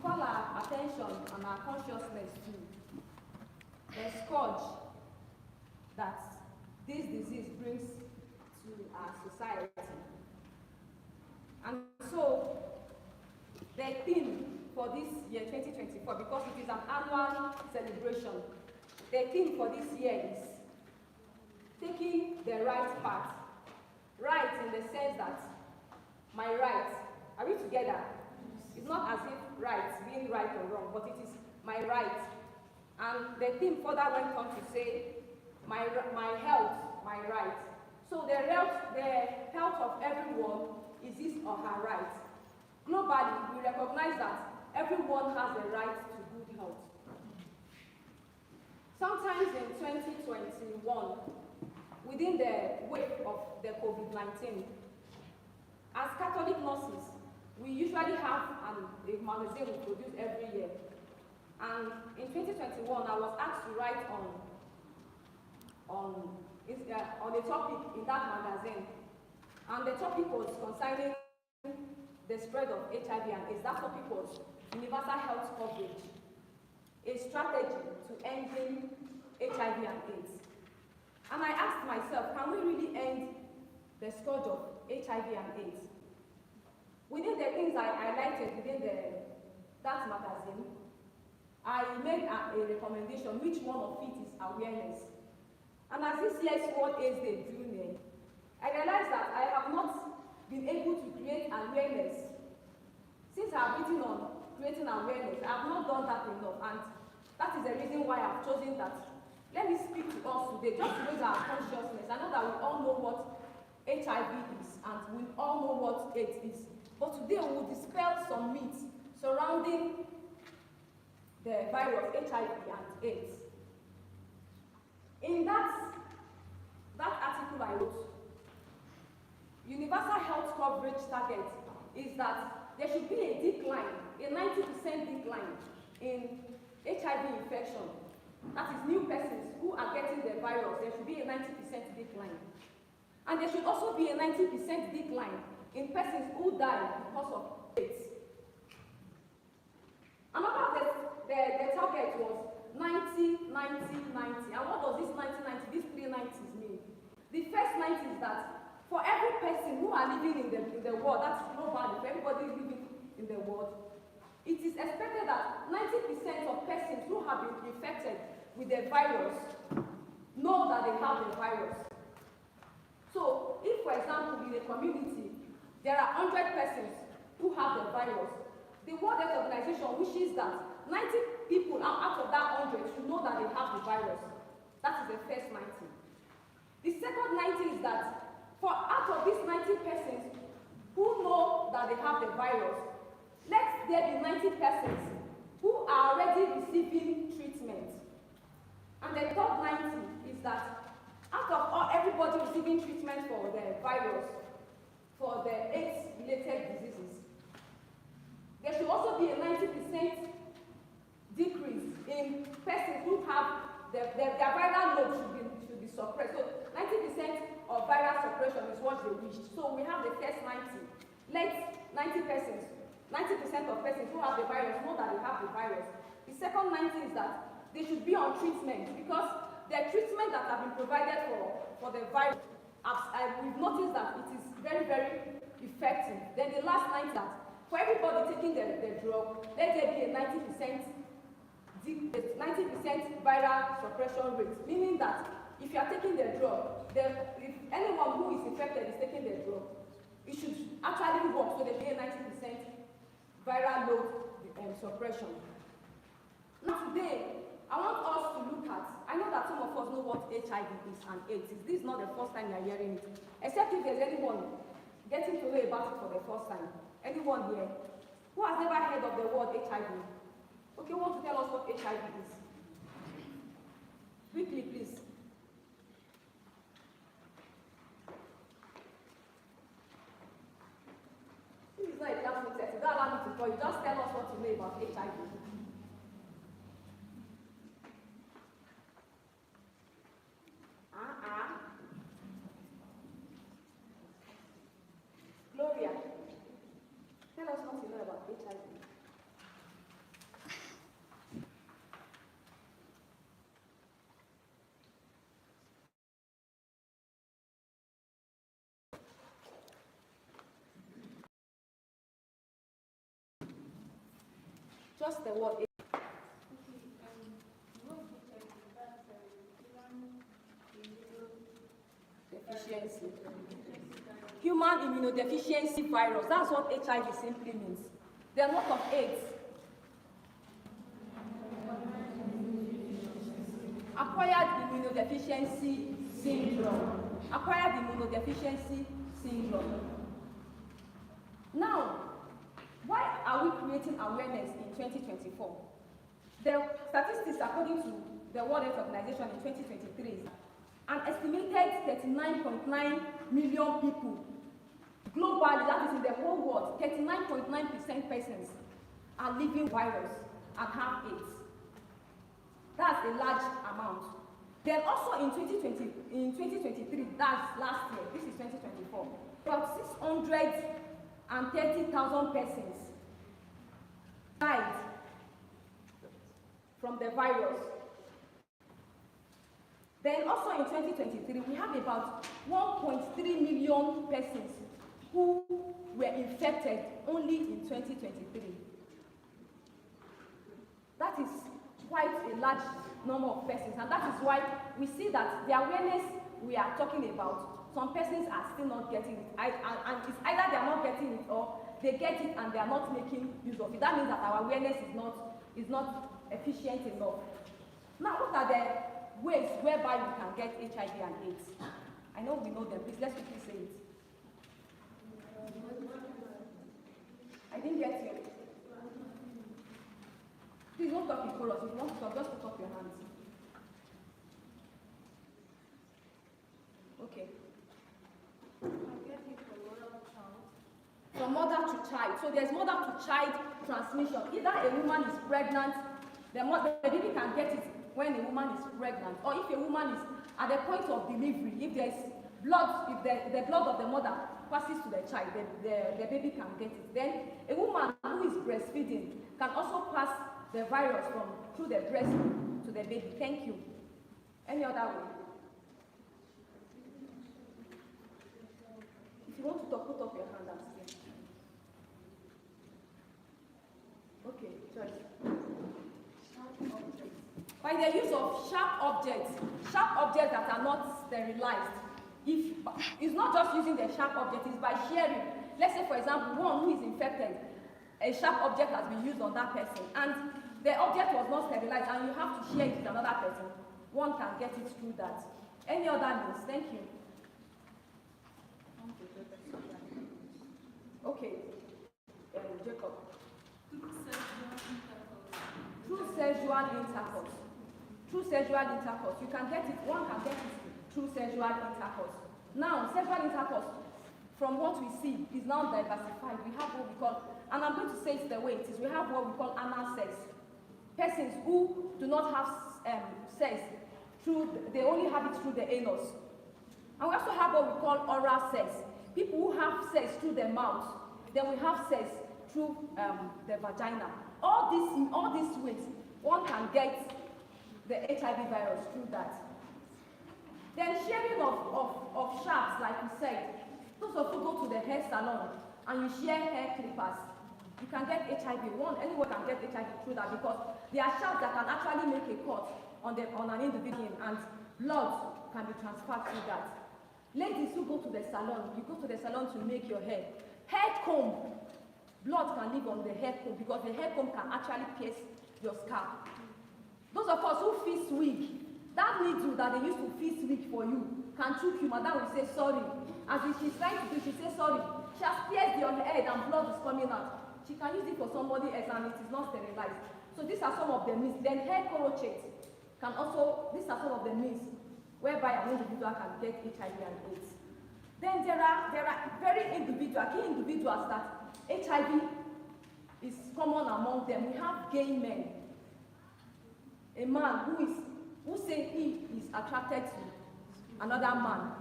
call our attention and our consciousness to the scourge that this disease brings to our society. And so, the theme for this year, 2024, because it is an annual celebration, the theme for this year is taking the right path. Right in the sense that my right, are we together? It's not as if right, being right or wrong, but it is my right. And the theme further went on to say, my health, my right. So the health of everyone is his or her right. Globally, we recognize that everyone has a right to good health. Sometimes in 2021, within the wave of the COVID-19, as Catholic nurses, we usually have a magazine we produce every year. And in 2021, I was asked to write on a topic in that magazine. And the topic was concerning the spread of HIV and AIDS. That topic was universal health coverage, a strategy to ending HIV and AIDS. And I asked myself, can we really end the scourge of HIV and AIDS? Within the things I highlighted within that magazine, I made a recommendation, which one of it is awareness. And as this year's World AIDS Day drew near, I realized that I have not been able to create awareness. Since I have written on creating awareness, I have not done that enough, and that is the reason why I have chosen that. Let me speak to us today, just to raise our consciousness. I know that we all know what HIV is, and we all know what AIDS is. But today we will dispel some myths surrounding the virus HIV and AIDS. In that article I wrote, universal health coverage target is that there should be a decline, a 90% decline in HIV infection. That is new persons who are getting the virus, there should be a 90% decline. And there should also be a 90% decline in persons who die because of AIDS. Another of the target was 90, 90, 90. And what does this 90, 90, these three 90s mean? The first 90 is that for every person who are living in the world, that's globally, for everybody living in the world, it is expected that 90% of persons who have been infected with the virus know that they have the virus. So, if for example in a community there are 100 persons who have the virus, the World Health Organization wishes that 90 people out of that 100 should know that they have the virus. That is the first 90. The second 90 is that for out of these 90 persons who know that they have the virus, let there be 90 persons who are already receiving treatment. And the third 90 is that out of everybody receiving treatment for the virus, for the AIDS-related diseases, there should also be a 90% decrease in persons who have their viral load should be suppressed. So 90% of viral suppression is what they wished. So we have the first 90. Let 90% of persons who have the virus know that they have the virus. The second 90 is that they should be on treatment, because the treatment that have been provided for the virus, we've noticed that it is very, very effective. Then the last 90 that for everybody taking the drug, let there be a 90% viral suppression rate, meaning that if you are taking the drug, if anyone who is infected is taking the drug, it should actually work, so there should be a 90% viral load suppression. Now today, I want us to look at, I know that some of us know what HIV is and AIDS is. This is not the first time you are hearing it, except if there's anyone getting to know about it for the first time. Anyone here who has never heard of the word HIV? Okay, who wants to tell us what HIV is? Quickly, please. This is not a classroom setting. Don't allow me to call you. Just tell us what you know about HIV. Gloria, tell us what you know about HIV. Just the word AIDS. Deficiency. Human immunodeficiency virus. That's what HIV simply means. There are lots of AIDS. Acquired immunodeficiency syndrome. Acquired immunodeficiency syndrome. Now, why are we creating awareness in 2024? The statistics according to the World Health Organization in 2023, an estimated 39.9 million people globally, that is in the whole world, 39.9% persons are living virus and have AIDS. That's a large amount. Then also in 2023, that's last year, this is 2024, about 630,000 persons died from the virus. Then also in 2023, we have about 1.3 million persons who were infected only in 2023. That is quite a large number of persons, and that is why we see that the awareness we are talking about, some persons are still not getting it, and it's either they are not getting it or they get it and they are not making use of it. That means that our awareness is not efficient enough. Now, what are the ways whereby we can get HIV and AIDS? I know we know them. Please, let's quickly say it. I didn't get you. Please don't talk in chorus. If you want to talk, just put up your hands. Okay. From mother to child. So there's mother to child transmission. Either a woman is pregnant, the baby can get it when a woman is pregnant, or if a woman is at the point of delivery, if there's blood, if the blood of the mother passes to the child, the baby can get it. Then a woman who is breastfeeding can also pass the virus through the breast to the baby. Thank you. Any other way? If you want to talk, put up your hand. I'm still. Okay, Joyce. By the use of sharp objects that are not sterilized. It's not just using the sharp object, it's by sharing. Let's say, for example, one who is infected, a sharp object has been used on that person, and the object was not sterilized, and you have to share it with another person. One can get it through that. Any other means? Thank you. Okay, Jacob. Through sexual intercourse. Through sexual intercourse. You can get it, one can get it through sexual intercourse. Now, sexual intercourse, from what we see, is now diversified. We have what we call, and I'm going to say it the way it is, we have what we call anal sex. Persons who do not have sex, they only have it through the anus. And we also have what we call oral sex. People who have sex through the mouth, then we have sex through the vagina. All these ways, one can get the HIV virus through that. Then sharing of sharps, like we said. Those of you go to the hair salon and you share hair clippers, you can get HIV. Anyone can get HIV through that, because there are sharps that can actually make a cut on an individual, and blood can be transferred through that. Ladies who go to the salon, you go to the salon to make your hair. Hair comb, blood can live on the hair comb, because the hair comb can actually pierce your scalp. Those of us who fix wig, that needle that they used to fix wig for you can choke you. Madam will say sorry. As if she's trying to do, she says sorry. She has pierced your head and blood is coming out. She can use it for somebody else and it is not sterilized. So these are some of the myths. Then hair crochet can also, these are some of the myths whereby an individual can get HIV and AIDS. Then there are very key individuals that HIV is common among them. We have gay men. A man who says he is attracted to another man.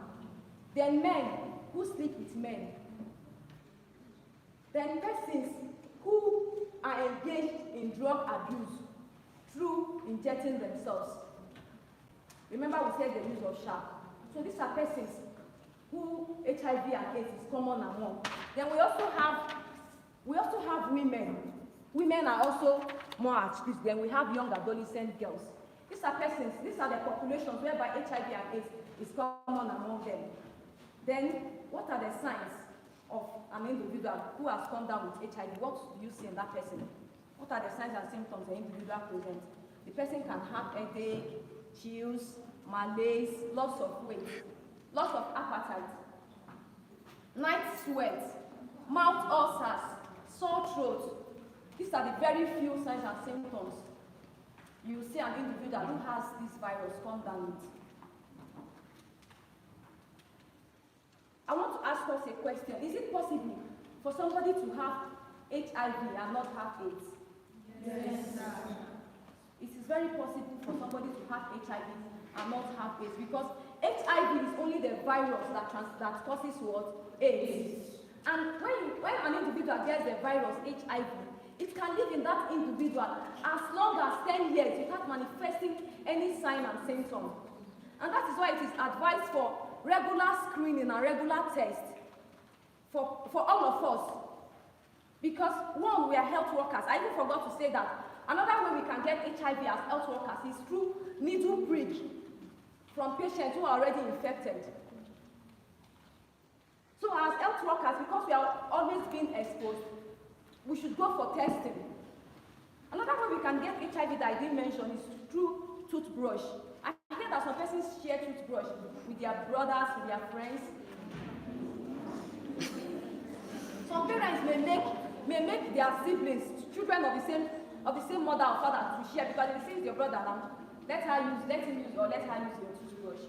Then men who sleep with men. Then persons who are engaged in drug abuse through injecting themselves. Remember we said the use of sharp. So these are persons who HIV and AIDS is common among. Then we also have women Women are also more at risk. Then we have young adolescent girls. These are persons, these are the populations whereby HIV and AIDS is common among them. Then, what are the signs of an individual who has come down with HIV? What do you see in that person? What are the signs and symptoms the individual presents? The person can have headache, chills, malaise, loss of weight, loss of appetite, night sweat, mouth ulcers, sore throat. These are the very few signs and symptoms you see an individual who has this virus come down with. I want to ask us a question. Is it possible for somebody to have HIV and not have AIDS? Yes. It is very possible for somebody to have HIV and not have AIDS, because HIV is only the virus that causes what? AIDS. And when an individual gets the virus HIV, it can live in that individual as long as 10 years without manifesting any sign and symptom. And that is why it is advised for regular screening and regular tests for all of us. Because one, we are health workers. I even forgot to say that another way we can get HIV as health workers is through needle prick from patients who are already infected. So as health workers, because we are always being exposed, we should go for testing. Another way we can get HIV that I didn't mention is through toothbrush. I hear that some persons share toothbrush with their brothers, with their friends. Some parents may make their siblings, children of the same mother or father, to share, because they say it's your brother now. Let him use your toothbrush.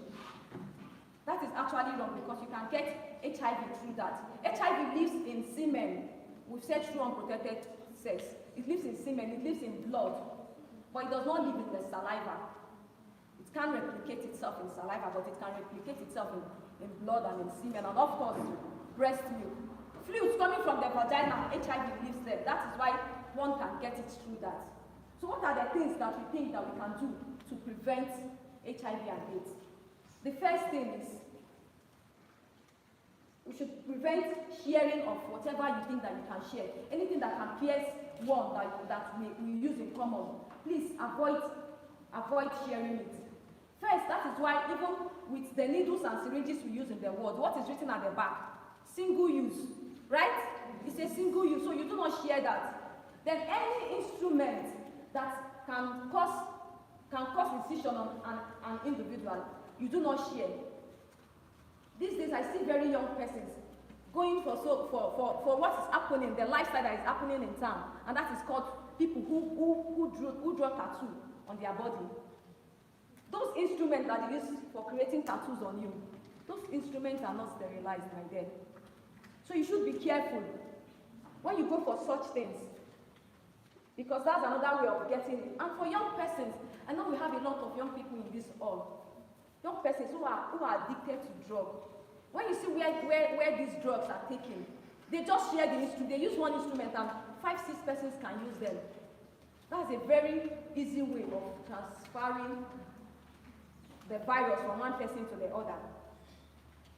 That is actually wrong, because you can get HIV through that. HIV lives in semen. We've said through unprotected sex. It lives in semen, it lives in blood, but it does not live in the saliva. It can't replicate itself in saliva, but it can replicate itself in blood and in semen, and of course, breast milk. Fluids coming from the vagina, HIV lives there. That is why one can get it through that. So what are the things that we think that we can do to prevent HIV and AIDS? The first thing is, we should prevent sharing of whatever you think that you can share. Anything that can pierce one that we use in common, please avoid sharing it. First, that is why even with the needles and syringes we use in the world, what is written at the back? Single use, right? It's a single use, so you do not share that. Then any instrument that can cause incision on an individual, you do not share. These days, I see very young persons going for what is happening, the lifestyle that is happening in town, and that is called people who draw tattoo on their body. Those instruments that they use for creating tattoos on you, those instruments are not sterilized, my dear. So you should be careful when you go for such things, because that's another way of getting it. And for young persons, I know we have a lot of young people in this hall. Young persons who are addicted to drugs. When you see where these drugs are taken, they just share the instrument. They use one instrument and 5-6 persons can use them. That's a very easy way of transferring the virus from one person to the other.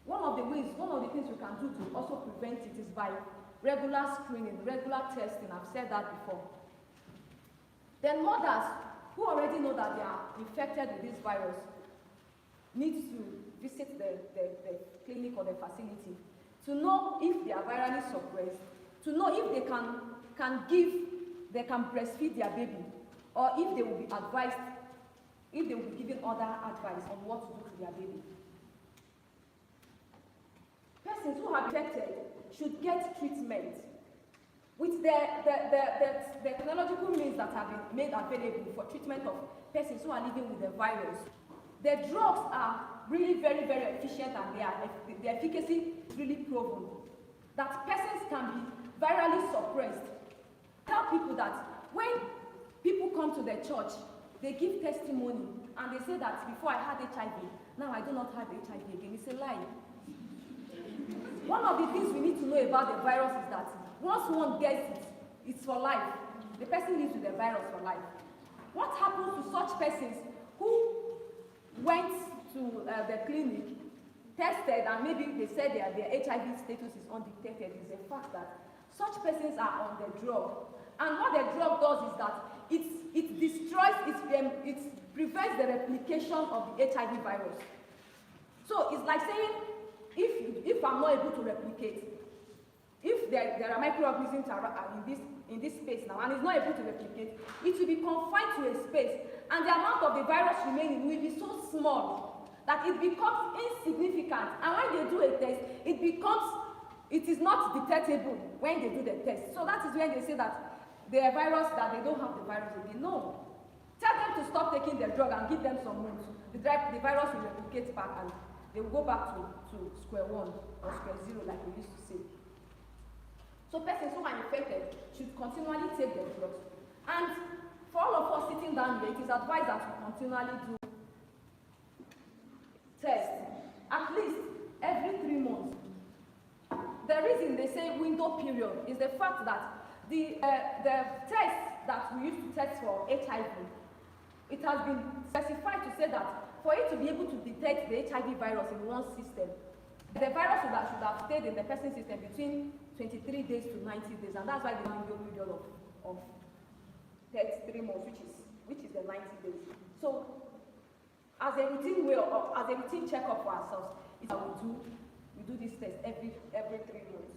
One of the things we can do to also prevent it is by regular screening, regular testing. I've said that before. Then mothers who already know that they are infected with this virus need to visit the clinic or the facility to know if they are virally suppressed, to know if they can breastfeed their baby, or if they will be advised, if they will be given other advice on what to do to their baby. Persons who are infected should get treatment with the technological means that have been made available for treatment of persons who are living with the virus. The drugs are really very, very efficient, and the efficacy is really proven. That persons can be virally suppressed. I tell people that when people come to the church, they give testimony, and they say that before I had HIV, now I do not have HIV again. It's a lie. One of the things we need to know about the virus is that once one gets it, it's for life. The person lives with the virus for life. What happens to such persons who went to the clinic, tested, and maybe they said their HIV status is undetected? Is the fact that such persons are on the drug, And what the drug does is that it destroys, it prevents the replication of the HIV virus. So it's like saying, if I'm not able to replicate, if there are microorganisms in this space now, and it's not able to replicate, it will be confined to a space, and the amount of the virus remaining will be so small that it becomes insignificant. And when they do a test, it is not detectable when they do the test. So that is when they say that the virus, that they don't have the virus again. No. Tell them to stop taking the drug and give them some months. The virus will replicate back and they will go back to square one or square zero, like we used to say. So persons who are infected should continually take their drugs. And for all of us sitting down here, it is advised that we continually do tests, at least every 3 months. The reason they say window period is the fact that the test that we used to test for HIV, it has been specified to say that for it to be able to detect the HIV virus in one system, the virus should have stayed in the person's system between 23 days to 90 days, and that's why the window period of 3 months, which is the 90 days. So, as a routine way, or as a routine checkup for ourselves, is that we do this test every 3 months.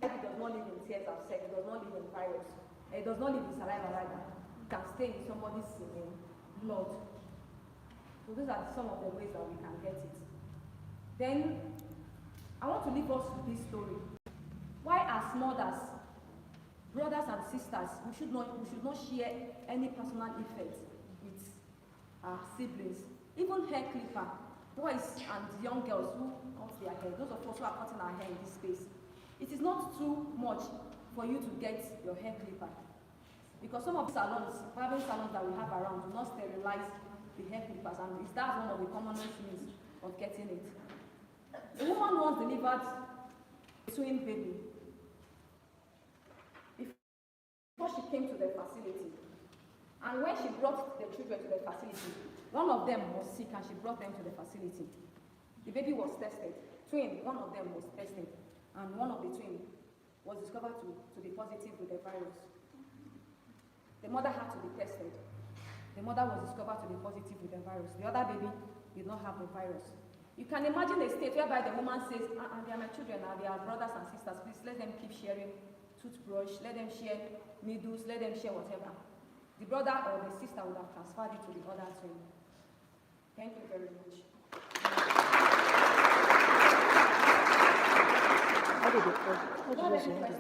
It does not live in tears of sex, it does not live in virus, it does not live in saliva either. It can stay in somebody's blood. So those are some of the ways that we can get it. Then, I want to leave us with this story. Why as mothers, brothers and sisters, we should not share any personal effects with our siblings. Even hair clipper, boys and young girls who cut their hair, those of us who are cutting our hair in this space, it is not too much for you to get your hair clipper. Because some of the salons, private salons that we have around, do not sterilize the hair clippers, and that's one of the commonest means of getting it. A woman once delivered a twin baby. Before she came to the facility, and when she brought the children to the facility, one of them was sick and she brought them to the facility. The baby was tested. One of them was tested, and one of the twins was discovered to be positive with the virus. The mother had to be tested. The mother was discovered to be positive with the virus. The other baby did not have the virus. You can imagine a state whereby the woman says, they are my children, they are brothers and sisters, please let them keep sharing toothbrush, let them share needles, let them share whatever. The brother or the sister would have transferred it to the other twin. Thank you very much. How did it go? How did it go?